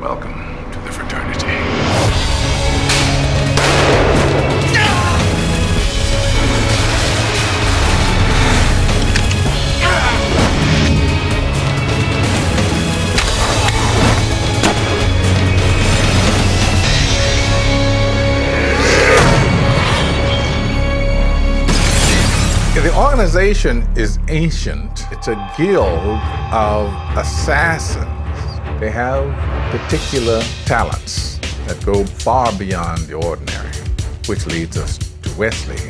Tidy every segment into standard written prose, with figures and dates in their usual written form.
Welcome to the fraternity. The organization is ancient. It's a guild of assassins. They have particular talents that go far beyond the ordinary, which leads us to Wesley.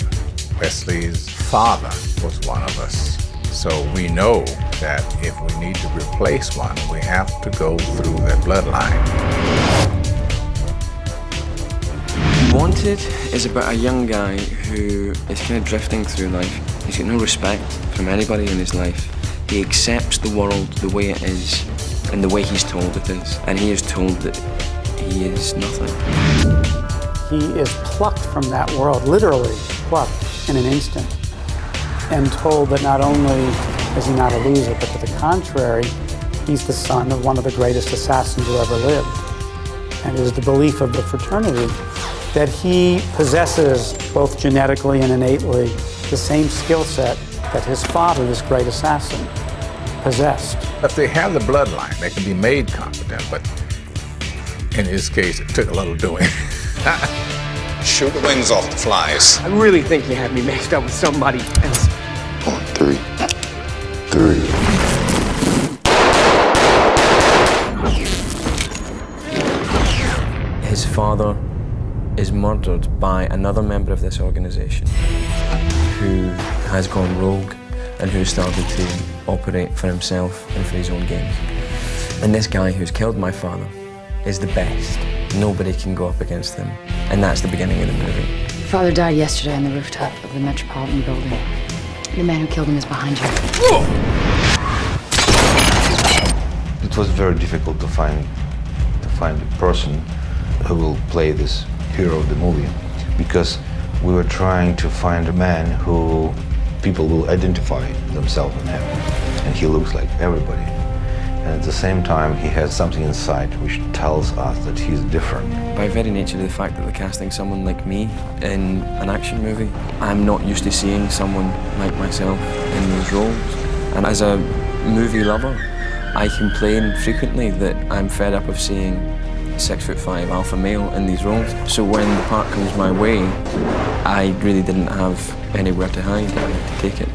Wesley's father was one of us. So we know that if we need to replace one, we have to go through their bloodline. Wanted is about a young guy who is kind of drifting through life. He's got no respect from anybody in his life. He accepts the world the way it is and the way he's told it is. And he is told that he is nothing. He is plucked from that world, literally plucked in an instant, and told that not only is he not a loser, but to the contrary, he's the son of one of the greatest assassins who ever lived. And it is the belief of the fraternity that he possesses, both genetically and innately, the same skill set that his father, this great assassin, possessed. If they have the bloodline, they can be made competent, but in his case, it took a little doing. Shoot the wings off the flies. I really think you had me mixed up with somebody else. On three. His father is murdered by another member of this organization who has gone rogue and who started to operate for himself and for his own gains. And this guy who's killed my father is the best. Nobody can go up against him. And that's the beginning of the movie. Father died yesterday on the rooftop of the Metropolitan Building. The man who killed him is behind you. It was very difficult to find a person who will play this hero of the movie, because we were trying to find a man who people will identify themselves in him, and he looks like everybody. And at the same time, he has something inside which tells us that he's different. By very nature of the fact that they're casting someone like me in an action movie, I'm not used to seeing someone like myself in those roles. And as a movie lover, I complain frequently that I'm fed up of seeing 6'5" alpha male in these roles. So when the part comes my way, I really didn't have anywhere to hide. I had to take it.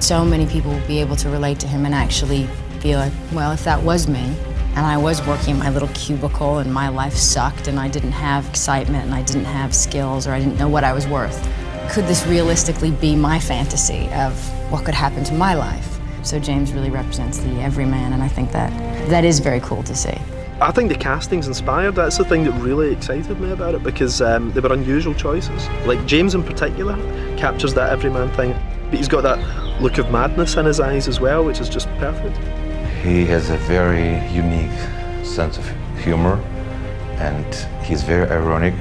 So many people will be able to relate to him and actually feel like, well, if that was me, and I was working in my little cubicle and my life sucked and I didn't have excitement and I didn't have skills or I didn't know what I was worth, could this realistically be my fantasy of what could happen to my life? So James really represents the everyman, and I think that is very cool to see. I think the casting's inspired. That's the thing that really excited me about it, because they were unusual choices. Like James in particular captures that everyman thing, but he's got that look of madness in his eyes as well, which is just perfect. He has a very unique sense of humor, and he's very ironic,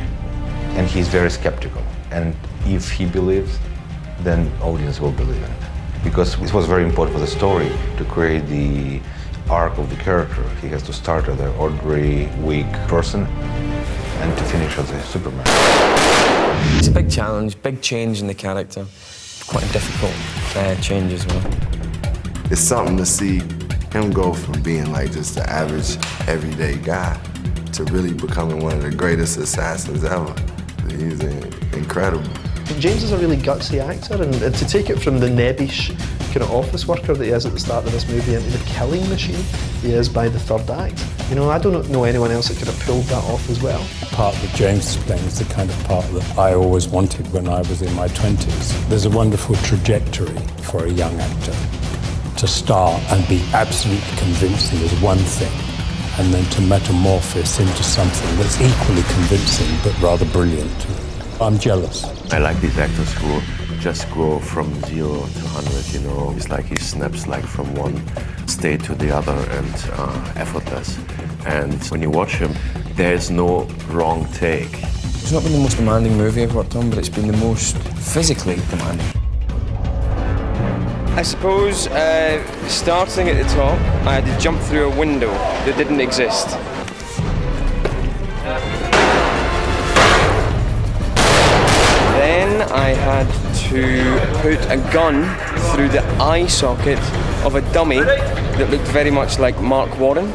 and he's very skeptical. And if he believes, then audience will believe in it. Because it was very important for the story to create the arc of the character. He has to start as an ordinary, weak person and to finish as a Superman. It's a big challenge, big change in the character. Quite a difficult change as well. It's something to see him go from being like just the average, everyday guy to really becoming one of the greatest assassins ever. He's incredible. James is a really gutsy actor, and to take it from the nebbish kind of office worker that he is at the start of this movie into the killing machine he is by the third act. You know, I don't know anyone else that could have pulled that off as well. The part that James is playing is the kind of part that I always wanted when I was in my 20s. There's a wonderful trajectory for a young actor to start and be absolutely convincing as one thing, and then to metamorphose into something that's equally convincing but rather brilliant. I'm jealous. I like these actors who just go from 0 to 100, you know. It's like he snaps like from one state to the other and effortless. And when you watch him, there is no wrong take. It's not been the most demanding movie I've worked on, but it's been the most physically demanding. I suppose starting at the top, I had to jump through a window that didn't exist. I had to put a gun through the eye socket of a dummy that looked very much like Mark Warren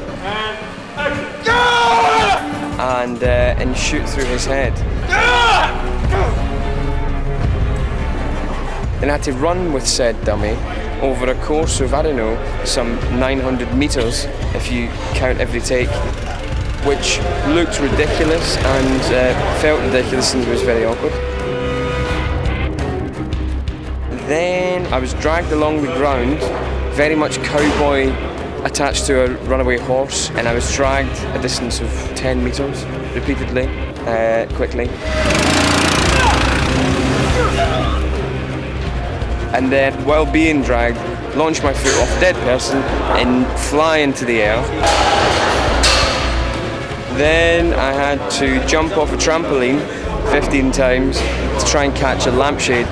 and shoot through his head. And I had to run with said dummy over a course of, I don't know, some 900 meters if you count every take, which looked ridiculous and felt ridiculous and was very awkward. Then I was dragged along the ground, very much cowboy attached to a runaway horse, and I was dragged a distance of 10 meters repeatedly, quickly. And then, while being dragged, launch my foot off a dead person and fly into the air. Then I had to jump off a trampoline 15 times to try and catch a lampshade.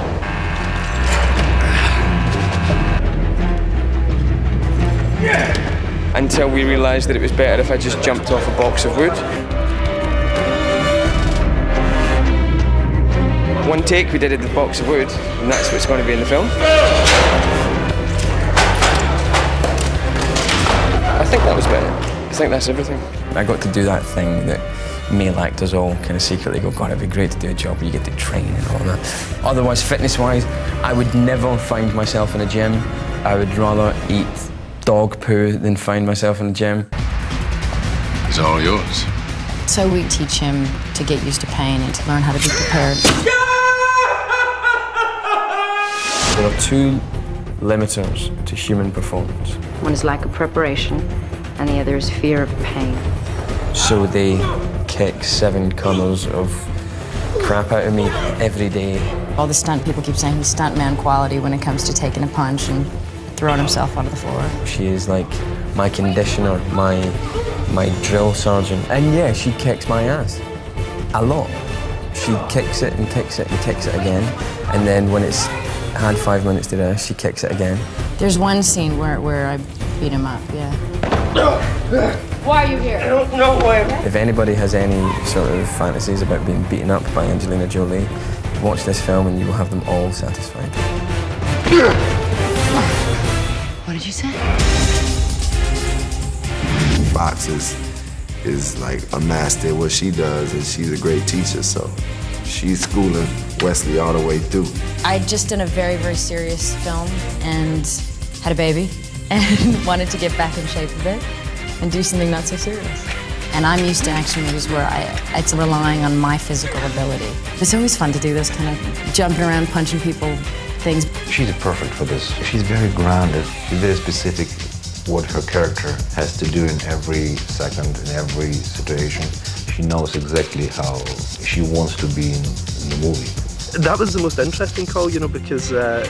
Until we realised that it was better if I just jumped off a box of wood. One take we did at the box of wood, and that's what's going to be in the film. I think that was better. I think that's everything. I got to do that thing that male actors all kind of secretly go, God, it'd be great to do a job where you get to train and all that. Otherwise, fitness-wise, I would never find myself in a gym. I would rather eat dog poo than find myself in a gym. It's all yours. So we teach him to get used to pain and to learn how to be prepared. There are two limiters to human performance. One is lack of preparation, and the other is fear of pain. So they kick 7 kernels of crap out of me every day. All the stunt people keep saying he's stuntman quality when it comes to taking a punch and throwing himself onto the floor. She is like my conditioner, my drill sergeant. And yeah, she kicks my ass. A lot. She kicks it and kicks it and kicks it again. And then when it's had 5 minutes to rest, she kicks it again. There's one scene where I beat him up, yeah. Why are you here? I don't know why. If anybody has any sort of fantasies about being beaten up by Angelina Jolie, watch this film and you will have them all satisfied. What did you say? Fox is like a master at what she does, and she's a great teacher, so she's schooling Wesley all the way through. I'd just done a very, very serious film and had a baby and wanted to get back in shape a bit and do something not so serious. And I'm used to action movies where it's relying on my physical ability. It's always fun to do this kind of jumping around, punching people things. She's perfect for this. She's very grounded, she's very specific what her character has to do in every second, in every situation. She knows exactly how she wants to be in the movie. That was the most interesting call, you know, because I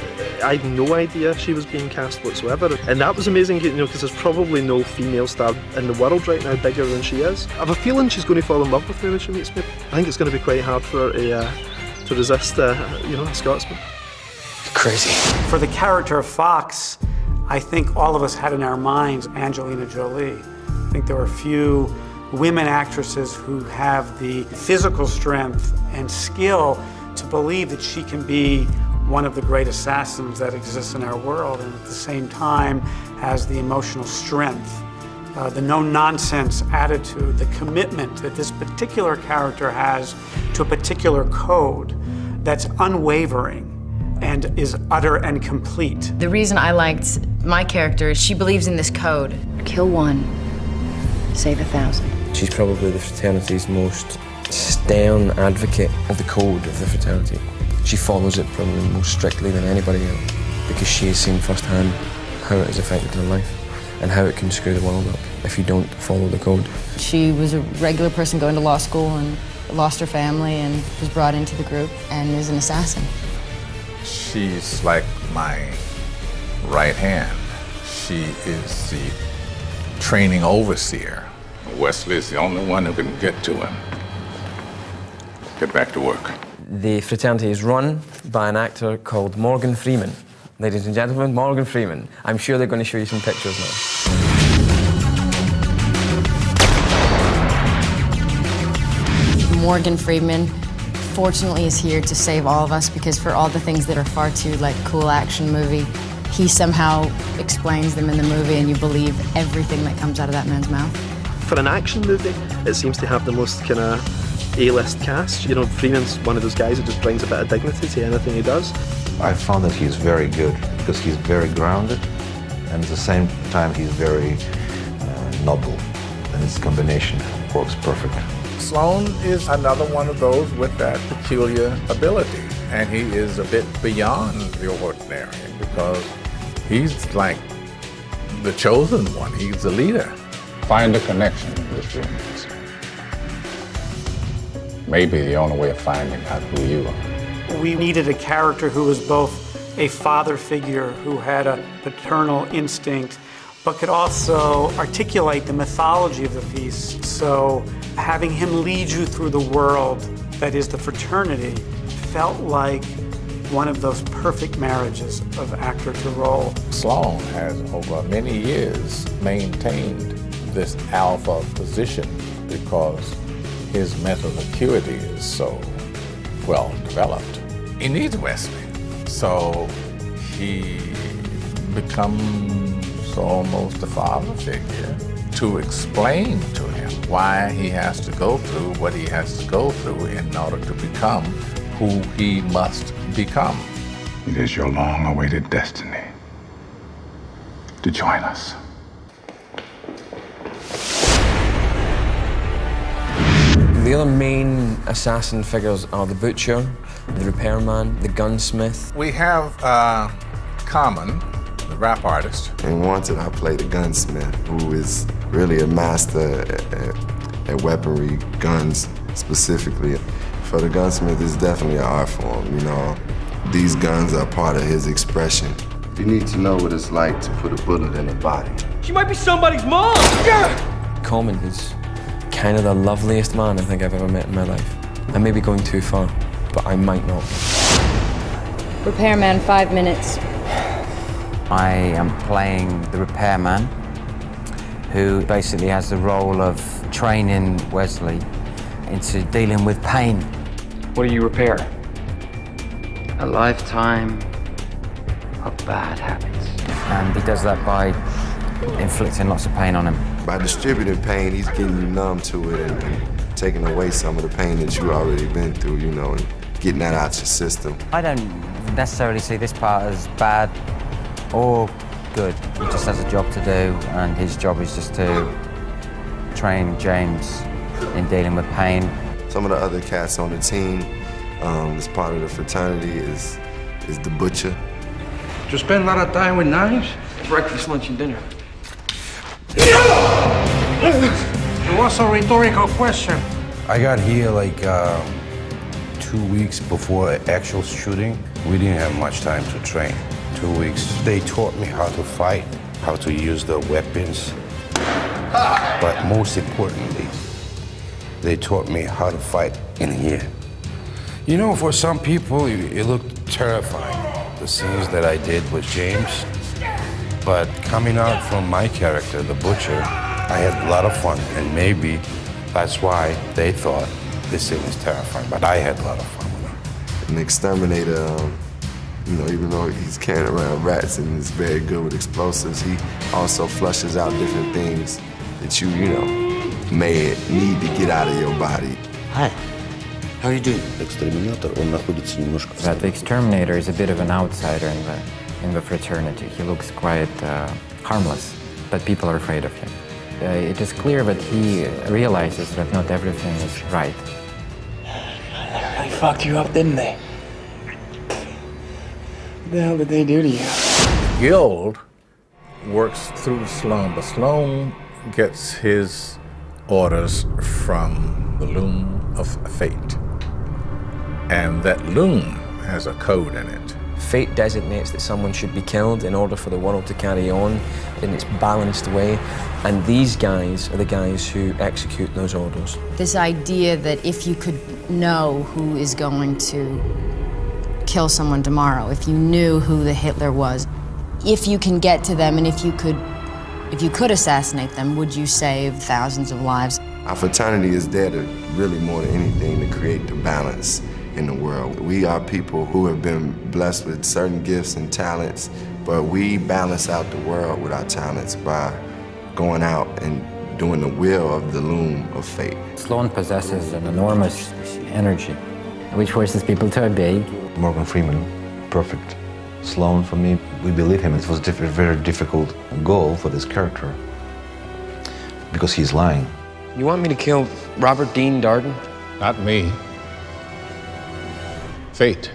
had no idea she was being cast whatsoever. And that was amazing, you know, because there's probably no female star in the world right now bigger than she is. I have a feeling she's going to fall in love with me when she meets me. I think it's going to be quite hard for her to resist, you know, a Scotsman. Crazy. For the character of Fox, I think all of us had in our minds Angelina Jolie. I think there are few women actresses who have the physical strength and skill to believe that she can be one of the great assassins that exists in our world, and at the same time has the emotional strength, the no-nonsense attitude, the commitment that this particular character has to a particular code that's unwavering and is utter and complete. The reason I liked my character is she believes in this code. Kill one, save 1,000. She's probably the fraternity's most stern advocate of the code of the fraternity. She follows it probably more strictly than anybody else because she has seen firsthand how it has affected her life and how it can screw the world up if you don't follow the code. She was a regular person going to law school and lost her family and was brought into the group and is an assassin. She's like my right hand. She is the training overseer. Wesley is the only one who can get to him. Get back to work. The fraternity is run by an actor called Morgan Freeman. Ladies and gentlemen, Morgan Freeman. I'm sure they're going to show you some pictures now. Morgan Freeman unfortunately is here to save all of us, because for all the things that are far too like cool action movie, he somehow explains them in the movie and you believe everything that comes out of that man's mouth. For an action movie, it seems to have the most kind of A-list cast. You know, Freeman's one of those guys who just brings a bit of dignity to anything he does. I found that he's very good because he's very grounded, and at the same time he's very noble, and this combination works perfectly. Sloan is another one of those with that peculiar ability, and he is a bit beyond the ordinary because he's like the chosen one. He's the leader. Find a connection with humans. Maybe the only way of finding out who you are. We needed a character who was both a father figure, who had a paternal instinct, but could also articulate the mythology of the piece. So having him lead you through the world that is the fraternity felt like one of those perfect marriages of actor to role. Sloan has over many years maintained this alpha position because his mental acuity is so well developed. He needs Wesley, so he becomes almost a father figure to explain to him why he has to go through what he has to go through in order to become who he must become. It is your long-awaited destiny to join us. The other main assassin figures are the butcher, the repairman, the gunsmith. We have Common, the rap artist. In Wanted, I play the gunsmith, who is really a master at weaponry, guns specifically. For the gunsmith, it's definitely an art form, you know. These guns are part of his expression. You need to know what it's like to put a bullet in a body. She might be somebody's mom! Yeah! Common, he's kind of the loveliest man I think I've ever met in my life. I may be going too far, but I might not. Repairman, 5 minutes. I am playing the repairman, who basically has the role of training Wesley into dealing with pain. What do you repair? A lifetime of bad habits. And he does that by inflicting lots of pain on him. By distributing pain, he's getting you numb to it and taking away some of the pain that you've already been through, you know, and getting that out your system. I don't necessarily see this part as bad or good. He just has a job to do, and his job is just to train James in dealing with pain. Some of the other cats on the team, as part of the fraternity, is the butcher. You spend a lot of time with knives? Breakfast, lunch, and dinner. It was a rhetorical question. I got here like 2 weeks before actual shooting. We didn't have much time to train. 2 weeks. They taught me how to fight, how to use the weapons. But most importantly, they taught me how to fight in here. You know, for some people, it looked terrifying, the scenes that I did with James. But coming out from my character, the butcher, I had a lot of fun, and maybe that's why they thought this scene was terrifying, but I had a lot of fun with him. An exterminator, you know, even though he's carrying around rats and is very good with explosives, he also flushes out different things that you know, may need to get out of your body. Hi. How are you doing? That the exterminator is a bit of an outsider in the fraternity. He looks quite harmless, but people are afraid of him. It is clear that he realizes that not everything is right. They fucked you up, didn't they? What the hell did they do to you? Guild works through Sloan, but Sloan gets his orders from the Loom of Fate. And that loom has a code in it. Fate designates that someone should be killed in order for the world to carry on in its balanced way, and these guys are the guys who execute those orders. This idea that if you could know who is going to kill someone tomorrow, if you knew who the Hitler was, if you can get to them and if you could assassinate them, would you save thousands of lives? Our fraternity is there to really, more than anything, to create the balance in the world. We are people who have been blessed with certain gifts and talents, but we balance out the world with our talents by going out and doing the will of the loom of fate. Sloan possesses an enormous energy, which forces people to obey. Morgan Freeman, perfect. Sloan, for me, we believe him. It was a very difficult goal for this character because he's lying. You want me to kill Robert Dean Darden? Not me. Fate.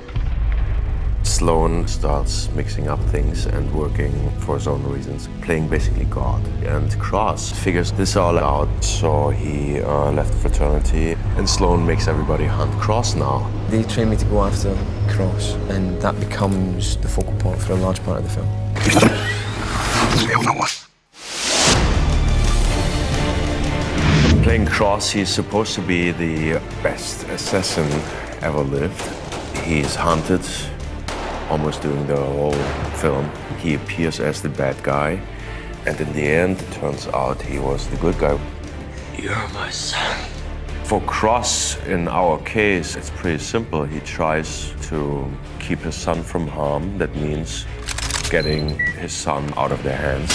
Sloan starts mixing up things and working for his own reasons, playing basically God. And Cross figures this all out, so he left fraternity, and Sloan makes everybody hunt Cross now. They train me to go after Cross, and that becomes the focal point for a large part of the film. Playing Cross, he's supposed to be the best assassin ever lived. He's hunted almost during the whole film. He appears as the bad guy, and in the end, it turns out he was the good guy. You're my son. For Cross, in our case, it's pretty simple. He tries to keep his son from harm. That means getting his son out of their hands.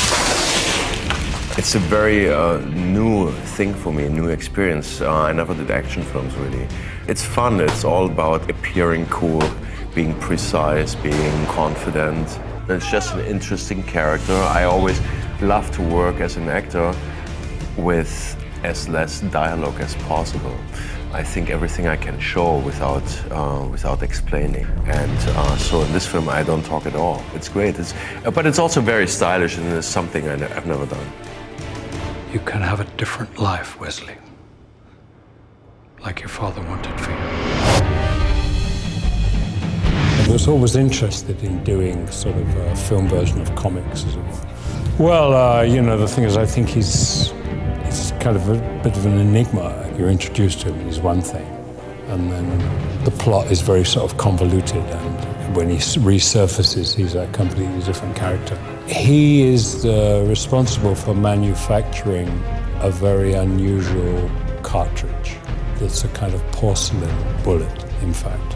It's a very new thing for me, a new experience. I never did action films, really. It's fun. It's all about appearing cool, being precise, being confident. It's just an interesting character. I always love to work as an actor with as less dialogue as possible. I think everything I can show without explaining. And so in this film, I don't talk at all. It's great. But it's also very stylish, and it's something I've never done. You can have a different life, Wesley. Like your father wanted for you. I was always interested in doing sort of a film version of comics as well. Well, you know, the thing is, I think he's kind of a bit of an enigma. You're introduced to him and he's one thing, and then the plot is very sort of convoluted, and when he resurfaces, he's a completely different character. He is responsible for manufacturing a very unusual cartridge that's a kind of porcelain bullet, in fact,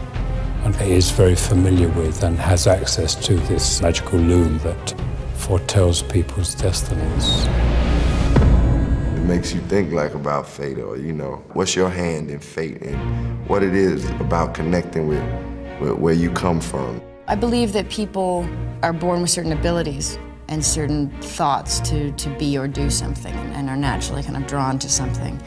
and he is very familiar with and has access to this magical loom that foretells people's destinies. It makes you think like about fate, or, you know, what's your hand in fate and what it is about connecting with where you come from. I believe that people are born with certain abilities and certain thoughts to be or do something, and are naturally kind of drawn to something.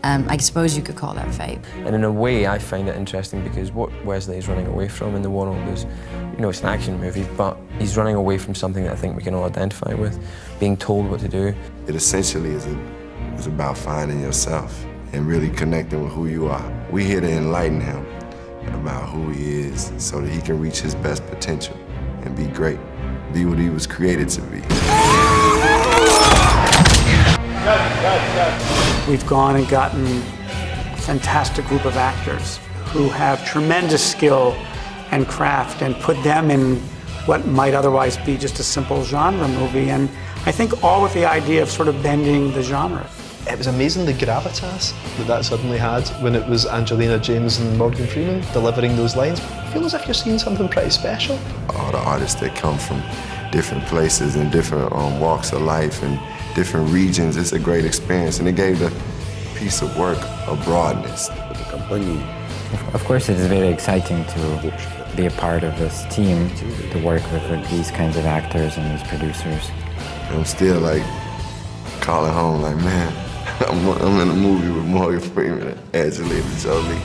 I suppose you could call that fate. And in a way, I find it interesting because what Wesley is running away from in the world is, you know, it's an action movie, but he's running away from something that I think we can all identify with, being told what to do. It essentially is about finding yourself and really connecting with who you are. We're here to enlighten him about who he is so that he can reach his best potential and be great, be what he was created to be. We've gone and gotten a fantastic group of actors who have tremendous skill and craft, and put them in what might otherwise be just a simple genre movie, and I think all with the idea of sort of bending the genre. It was amazing the gravitas that suddenly had when it was Angelina James and Morgan Freeman delivering those lines. I feel as if you're seeing something pretty special. All the artists that come from different places and different walks of life and different regions, it's a great experience, and it gave the piece of work a broadness. Of course, it is very exciting to be a part of this team, to work with these kinds of actors and these producers. I'm still like calling home like, man, I'm in a movie with Morgan Freeman, Angelina Jolie,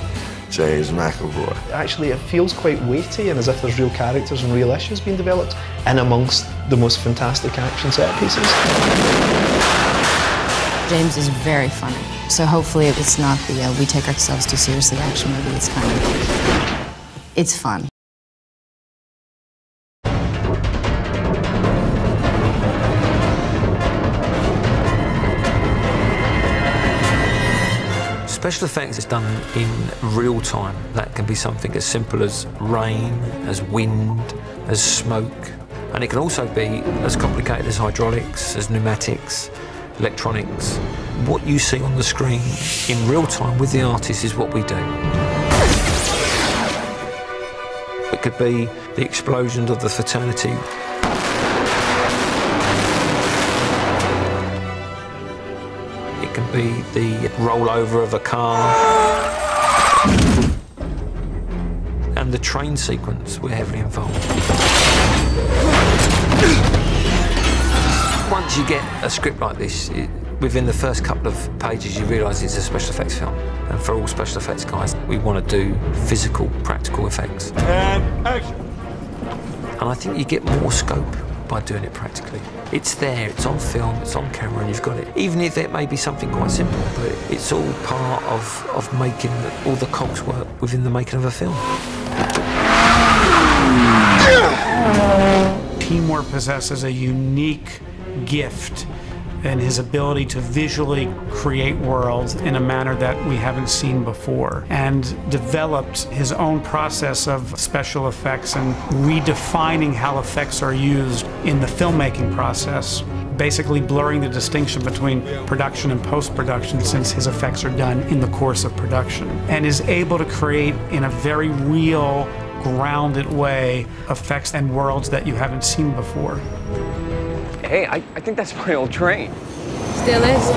James McAvoy. Actually, it feels quite weighty and as if there's real characters and real issues being developed in amongst the most fantastic action set pieces. James is very funny, so hopefully it's not the we take ourselves too seriously action movie. It's kind of, it's fun. Special effects is done in real time. That can be something as simple as rain, as wind, as smoke. And it can also be as complicated as hydraulics, as pneumatics, electronics. What you see on the screen in real time with the artist is what we do. It could be the explosions of the fraternity. It can be the rollover of a car. And the train sequence, we're heavily involved. Once you get a script like this, within the first couple of pages you realise it's a special effects film. And for all special effects guys, we want to do physical, practical effects. And action! And I think you get more scope by doing it practically. It's there, it's on film, it's on camera, and you've got it. Even if it may be something quite simple, but it's all part of making all the cogs work within the making of a film. Timur possesses a unique gift in his ability to visually create worlds in a manner that we haven't seen before, and developed his own process of special effects and redefining how effects are used in the filmmaking process, basically blurring the distinction between production and post-production, since his effects are done in the course of production, and is able to create in a very real, grounded way effects and worlds that you haven't seen before. Hey, I think that's my old train. Still is.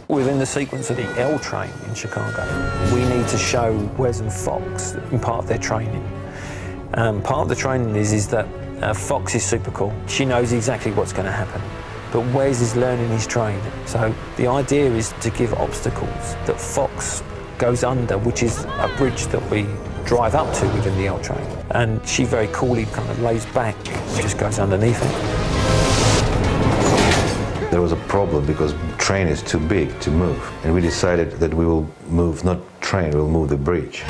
Within the sequence of the L train in Chicago, we need to show Wes and Fox in part of their training. Part of the training is that Fox is super cool. She knows exactly what's going to happen. But Wes is learning his train. So the idea is to give obstacles that Fox goes under, which is a bridge that we drive up to within the L train. And she very coolly kind of lays back and just goes underneath it. There was a problem because the train is too big to move, and we decided that we will move not train, we'll move the bridge.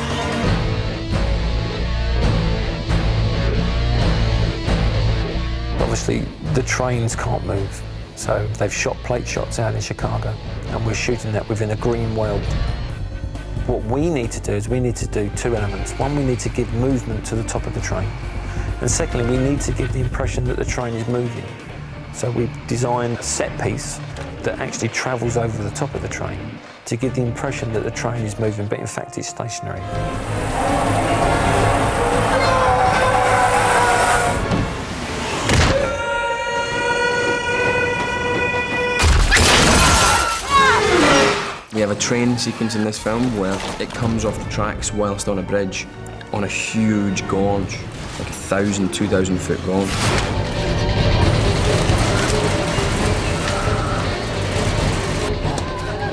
Obviously, the trains can't move, so they've shot plate shots out in Chicago, and we're shooting that within a green world. What we need to do is we need to do two elements. One, we need to give movement to the top of the train. And secondly, we need to give the impression that the train is moving. So we designed a set piece that actually travels over the top of the train to give the impression that the train is moving, but in fact it's stationary. We have a train sequence in this film where it comes off the tracks whilst on a bridge on a huge gorge, like 1,000, 2,000 foot gorge.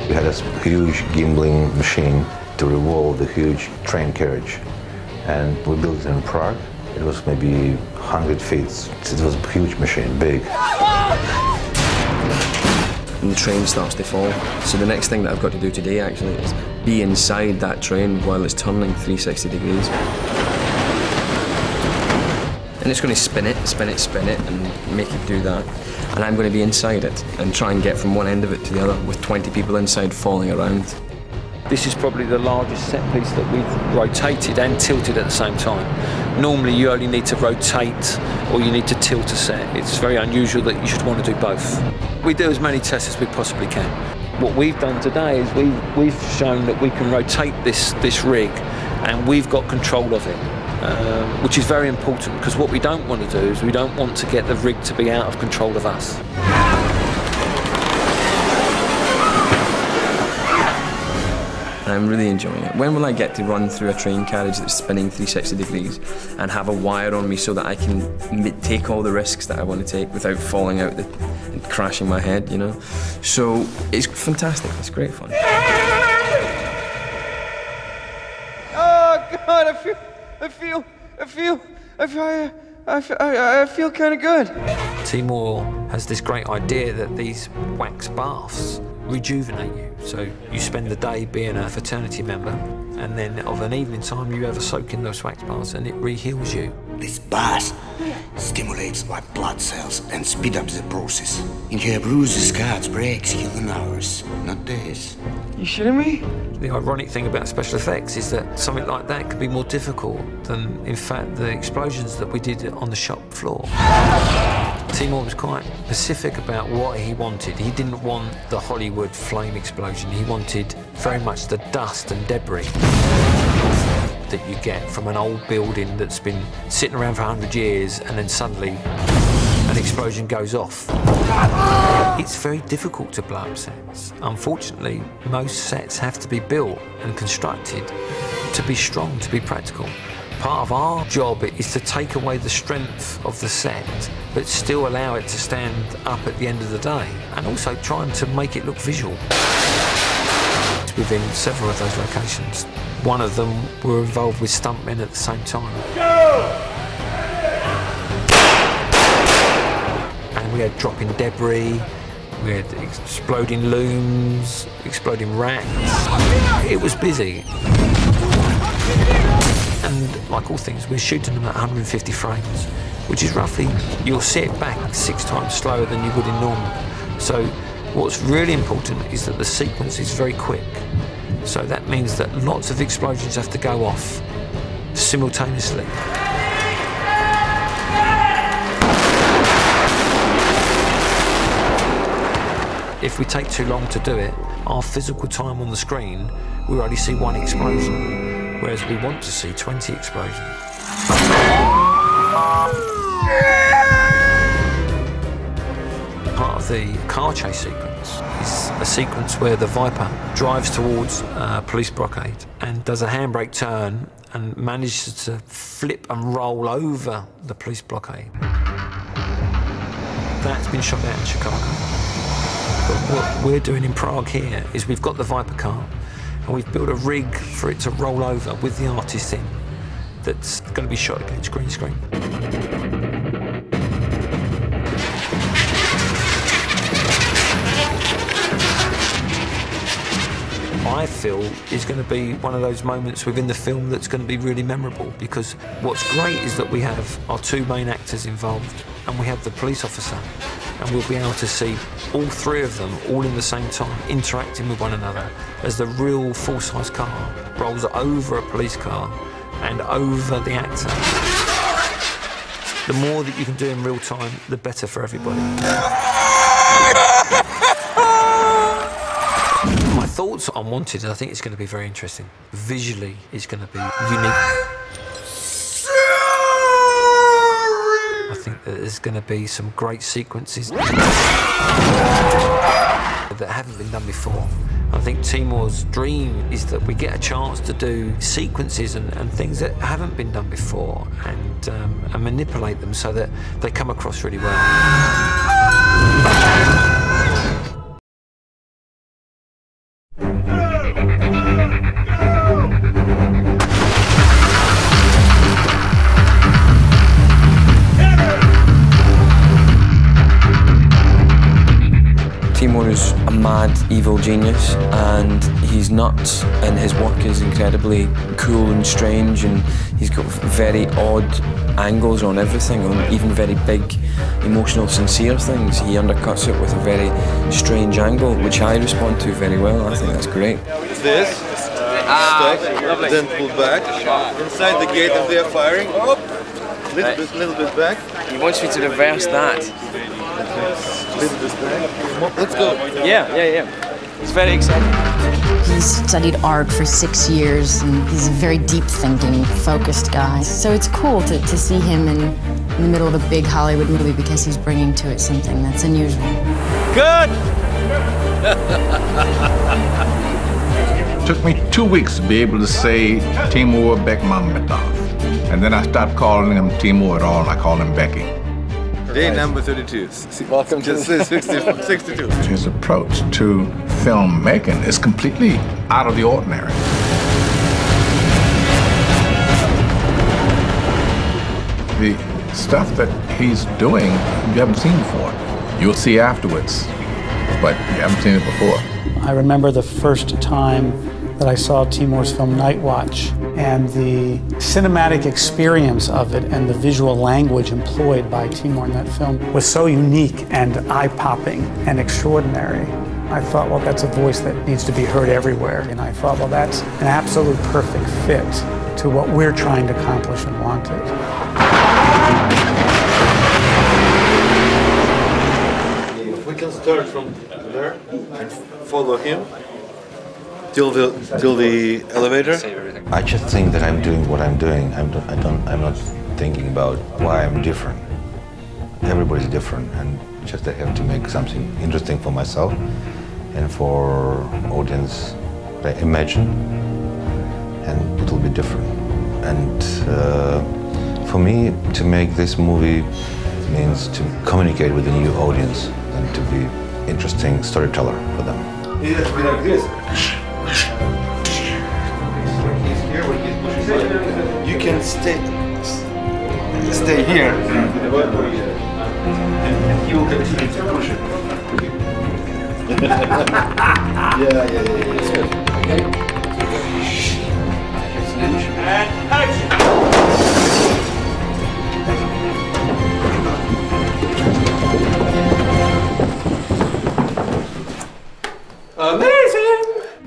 We had a huge gimbling machine to revolve the huge train carriage, and we built it in Prague. It was maybe 100 feet. It was a huge machine, big. And the train starts to fall. So the next thing that I've got to do today actually is be inside that train while it's turning 360 degrees. And it's going to spin it, and make it do that. And I'm going to be inside it and try and get from one end of it to the other with 20 people inside falling around. This is probably the largest set piece that we've rotated and tilted at the same time. Normally you only need to rotate or you need to tilt a set. It's very unusual that you should want to do both. We do as many tests as we possibly can. What we've done today is we've shown that we can rotate this rig and we've got control of it, which is very important because what we don't want to do is we don't want to get the rig to be out of control of us. I'm really enjoying it. When will I get to run through a train carriage that's spinning 360 degrees and have a wire on me so that I can take all the risks that I want to take without falling out and crashing my head, you know? So it's fantastic. It's great fun. Oh God, I feel kind of good. Timur has this great idea that these wax baths rejuvenate you. So you spend the day being a fraternity member, and then of an evening time you have a soak in those wax baths and it re-heals you. This bath stimulates white blood cells and speed up the process. You can have bruises, cuts, breaks, heal in hours, not days. You shitting me? The ironic thing about special effects is that something like that could be more difficult than, in fact, the explosions that we did on the shop floor. Timur was quite specific about what he wanted. He didn't want the Hollywood flame explosion. He wanted very much the dust and debris. that you get from an old building that's been sitting around for 100 years and then suddenly an explosion goes off. It's very difficult to blow up sets. Unfortunately, most sets have to be built and constructed to be strong, to be practical. Part of our job is to take away the strength of the set, but still allow it to stand up at the end of the day, and also trying to make it look visual. Within several of those locations, one of them were involved with stuntmen at the same time. And we had dropping debris, we had exploding looms, exploding racks. It was busy. And like all things, we're shooting them at 150 frames, which is roughly, you'll see it back 6 times slower than you would in normal. So what's really important is that the sequence is very quick. So that means that lots of explosions have to go off simultaneously. If we take too long to do it, our physical time on the screen, we only see 1 explosion, whereas we want to see 20 explosions. Part of the car chase sequence is a sequence where the Viper drives towards a police blockade and does a handbrake turn and manages to flip and roll over the police blockade. That's been shot out in Chicago. But what we're doing in Prague here is we've got the Viper car and we've built a rig for it to roll over with the artist in that's going to be shot against green screen. I feel is going to be one of those moments within the film that's going to be really memorable, because what's great is that we have our 2 main actors involved and we have the police officer, and we'll be able to see all 3 of them all in the same time interacting with one another as the real full-size car rolls over a police car and over the actor. The more that you can do in real time, the better for everybody. My thoughts on Wanted, I think it's going to be very interesting. Visually, it's going to be unique. I think that there's going to be some great sequences that haven't been done before. I think Timur's dream is that we get a chance to do sequences and things that haven't been done before and manipulate them so that they come across really well. Timur is a mad, evil genius, and he's nuts, and his work is incredibly cool and strange, and he's got very odd angles on everything, on even very big, emotional, sincere things. He undercuts it with a very strange angle, which I respond to very well. I think that's great. This, stack, then pull back, inside the gate and they are firing, up, little bit back. He wants me to reverse that. Let's go. Yeah. It's very exciting. He's studied art for 6 years, and he's a very deep-thinking, focused guy. So it's cool to see him in the middle of a big Hollywood movie because he's bringing to it something that's unusual. Good! It took me 2 weeks to be able to say Timur Bekmambetov. And then I stopped calling him Timur at all, and I called him Becky. Day number 32. Welcome to 62. His approach to filmmaking is completely out of the ordinary. The stuff that he's doing, you haven't seen before. You'll see afterwards, but you haven't seen it before. I remember the first time that I saw Timur's film Night Watch, and the cinematic experience of it and the visual language employed by Timur in that film was so unique and eye-popping and extraordinary. I thought, well, that's a voice that needs to be heard everywhere. And I thought, well, that's an absolute perfect fit to what we're trying to accomplish in Wanted. We can start from there and follow him. Till the elevator? I just think that I'm doing what I'm doing. I'm not thinking about why I'm different. Everybody's different, and just I have to make something interesting for myself and for audience. I imagine, and it will be different. And for me, to make this movie means to communicate with a new audience and to be interesting storyteller for them. It has to be like this. You can stay here, and he will continue to push it. yeah. It's good. Okay. And action. Amazing!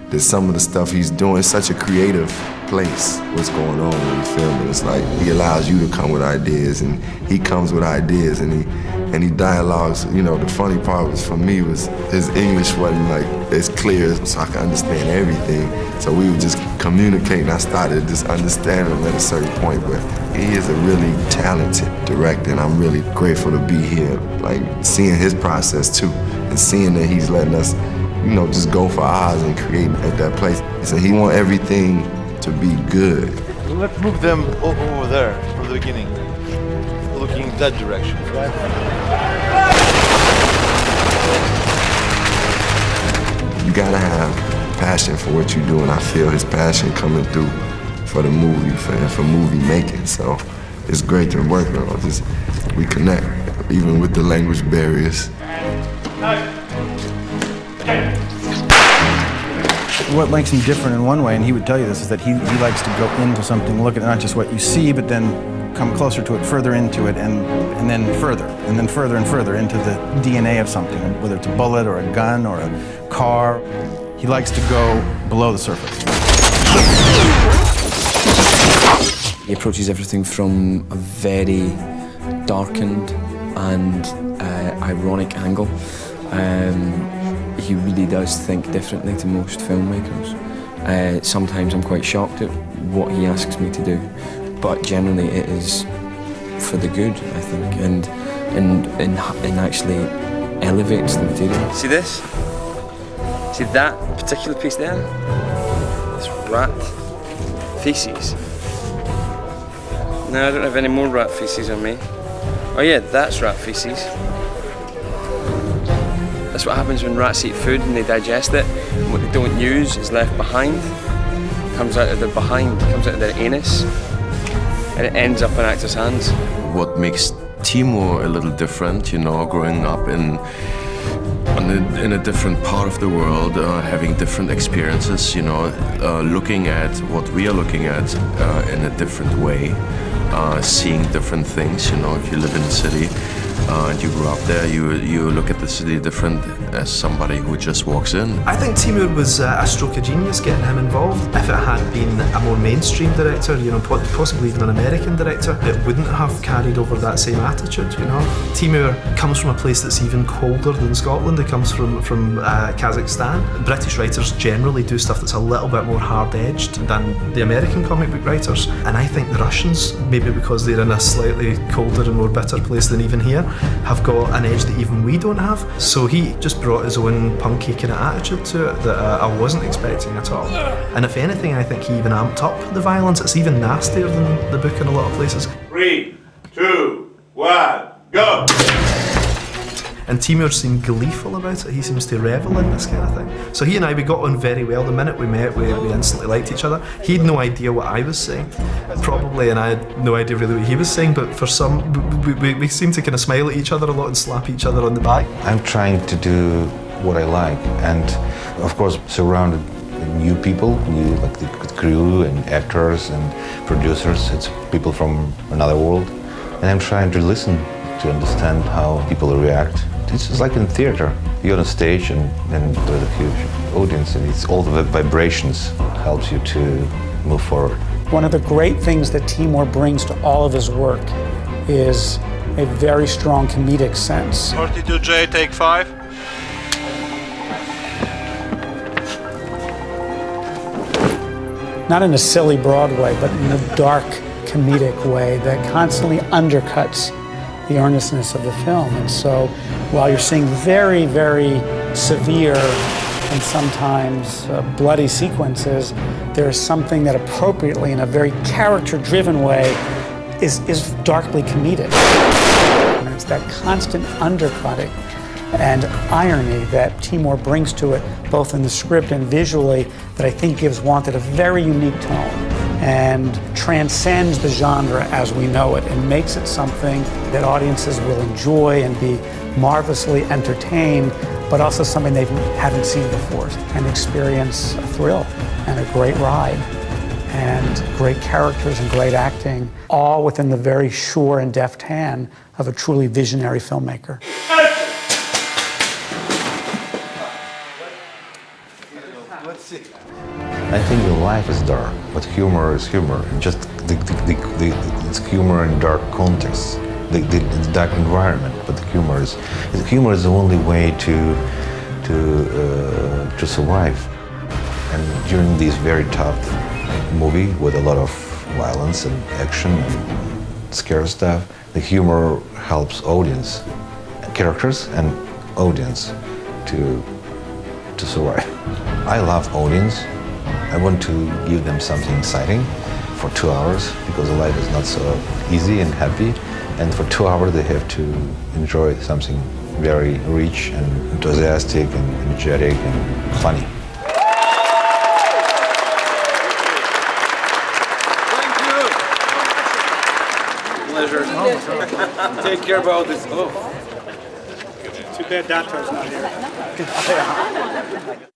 There's some of the stuff he's doing. It's such a creative place, what's going on when you film it. It's like he allows you to come with ideas, and he comes with ideas, and he dialogues. You know, the funny part was for me was his English wasn't like as clear, so I could understand everything. So we would just communicate, and I started to just understand him at a certain point. But he is a really talented director, and I'm really grateful to be here, like seeing his process too, and seeing that he's letting us, you know, just go for ours and create at that place. So he wants everything to be good. Let's move them over there from the beginning, looking that direction. You gotta have passion for what you do, and I feel his passion coming through for the movie, for movie making. So it's great to work on. Just we connect, even with the language barriers. What makes him different in one way, and he would tell you this, is that he likes to go into something, look at not just what you see, but then come closer to it, further into it, and then further, and then further and further into the DNA of something, whether it's a bullet or a gun or a car. He likes to go below the surface. He approaches everything from a very darkened and ironic angle. He really does think differently to most filmmakers. Sometimes I'm quite shocked at what he asks me to do, but generally it is for the good, I think, and actually elevates the material. See this? See that particular piece there? It's rat feces. No, I don't have any more rat feces on me. Oh yeah, that's rat feces. That's what happens when rats eat food and they digest it. And what they don't use is left behind. It comes out of their behind, it comes out of their anus, and it ends up in actors' hands. What makes Timur a little different, you know, growing up in a different part of the world, having different experiences, you know, looking at what we are looking at in a different way, seeing different things, you know, if you live in the city, and you grew up there, you look at the city different as somebody who just walks in. I think Timur was a stroke of genius getting him involved. If it had been a more mainstream director, you know, possibly even an American director, it wouldn't have carried over that same attitude, you know. Timur comes from a place that's even colder than Scotland. He comes from Kazakhstan. British writers generally do stuff that's a little bit more hard-edged than the American comic book writers. And I think the Russians, maybe because they're in a slightly colder and more bitter place than even here, have got an edge that even we don't have. So he just brought his own punky kind of attitude to it that I wasn't expecting at all. And if anything, I think he even amped up the violence. It's even nastier than the book in a lot of places. 3, 2, 1, go! And Timur seemed gleeful about it. He seems to revel in this kind of thing. So he and I, we got on very well. The minute we met, we instantly liked each other. He had no idea what I was saying, probably, and I had no idea really what he was saying, but for some, we seemed to kind of smile at each other a lot and slap each other on the back. I'm trying to do what I like, and of course surrounded with new people, like the crew and actors and producers. It's people from another world, and I'm trying to listen to understand how people react. It's just like in theater. You're on a stage and there's a huge audience, and it's all the vibrations helps you to move forward. One of the great things that Timur brings to all of his work is a very strong comedic sense. 42J, take 5. not in a silly broad way, but in a dark comedic way that constantly undercuts the earnestness of the film. And so while you're seeing very, very severe and sometimes bloody sequences, there is something that appropriately, in a very character-driven way, is darkly comedic. And it's that constant undercutting and irony that Timur brings to it, both in the script and visually, that I think gives Wanted a very unique tone and transcends the genre as we know it and makes it something that audiences will enjoy and be marvelously entertained, but also something they haven't seen before, and experience a thrill and a great ride and great characters and great acting, all within the very sure and deft hand of a truly visionary filmmaker. I think the life is dark, but humor is humor. Just it's humor in dark context, the dark environment. But the humor is the only way to survive. And during this very tough movie with a lot of violence and action and scary stuff, the humor helps audience, characters, and audience to survive. I love audience. I want to give them something exciting for 2 hours because life is not so easy and happy. And for 2 hours they have to enjoy something very rich and enthusiastic and energetic and funny. Pleasure. Take care about this. Oh. Too bad Dato's not here.